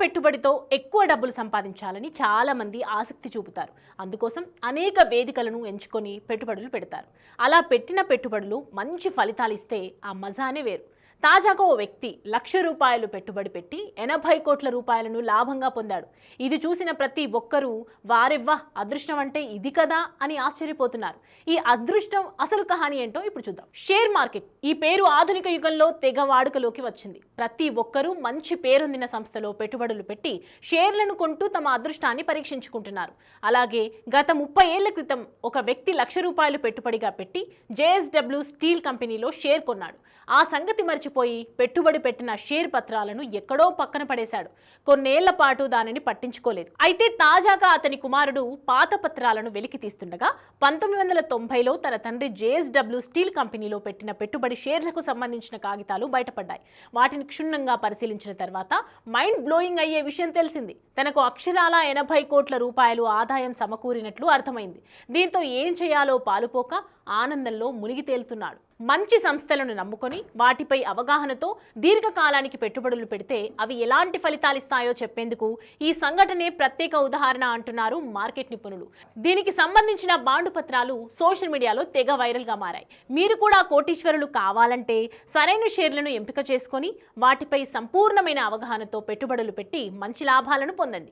పెట్టుబడితో ఎక్కువ డబ్బులు సంపాదించాలని చాలా మంది ఆసక్తి చూపుతారు. అందుకోసం అనేక వేదికలను ఎంచుకొని పెట్టుబడులు పెడతారు. అలా పెట్టిన పెట్టుబడులు మంచి ఫలితాలు ఇస్తే ఆ మజానే వేరు. తాజాగా ఓ వ్యక్తి ₹1,00,000 పెట్టుబడి పెట్టి 80 కోట్ల రూపాయలను లాభంగా పొందాడు. ఇది చూసిన ప్రతి ఒక్కరూ వారెవ్వా అదృష్టం అంటే ఇది కదా అని ఆశ్చర్యపోతున్నారు. ఈ అదృష్టం అసలు కహాని ఏంటో ఇప్పుడు చూద్దాం. షేర్ మార్కెట్ ఈ పేరు ఆధునిక యుగంలో తెగ వాడుకలోకి వచ్చింది. ప్రతి ఒక్కరూ మంచి పేరొందిన సంస్థలో పెట్టుబడులు పెట్టి షేర్లను కొంటూ తమ అదృష్టాన్ని పరీక్షించుకుంటున్నారు. అలాగే గత 30 ఏళ్ల క్రితం ఒక వ్యక్తి ₹1,00,000 పెట్టుబడిగా పెట్టి JSW స్టీల్ కంపెనీలో షేర్ కొన్నాడు. ఆ సంగతి మర్చిపోయి పెట్టుబడి పెట్టిన షేర్ పత్రాలను ఎక్కడో పక్కన పడేశాడు. కొన్నేళ్ల పాటు దానిని పట్టించుకోలేదు. అయితే తాజాగా అతని కుమారుడు పాత పత్రాలను వెలికి తీస్తుండగా 1990లో తన తండ్రి JSW స్టీల్ కంపెనీలో పెట్టిన పెట్టుబడి షేర్లకు సంబంధించిన కాగితాలు బయటపడ్డాయి. వాటిని క్షుణ్ణంగా పరిశీలించిన తర్వాత మైండ్ బ్లోయింగ్ అయ్యే విషయం తెలిసింది. తనకు అక్షరాల 80 కోట్ల రూపాయలు ఆదాయం సమకూరినట్లు అర్థమైంది. దీంతో ఏం చేయాలో పాలుపోక ఆనందంలో మునిగి తేలుతున్నాడు. మంచి సంస్థలను నమ్ముకొని వాటిపై అవగాహనతో దీర్ఘకాలానికి పెట్టుబడులు పెడితే అవి ఎలాంటి ఫలితాలిస్తాయో చెప్పేందుకు ఈ సంఘటనే ప్రత్యేక ఉదాహరణ అంటున్నారు మార్కెట్ నిపుణులు. దీనికి సంబంధించిన బాండు పత్రాలు సోషల్ మీడియాలో తెగ వైరల్గా మారాయి. మీరు కూడా కోటీశ్వరులు కావాలంటే సరైన షేర్లను ఎంపిక చేసుకొని వాటిపై సంపూర్ణమైన అవగాహనతో పెట్టుబడులు పెట్టి మంచి లాభాలను పొందండి.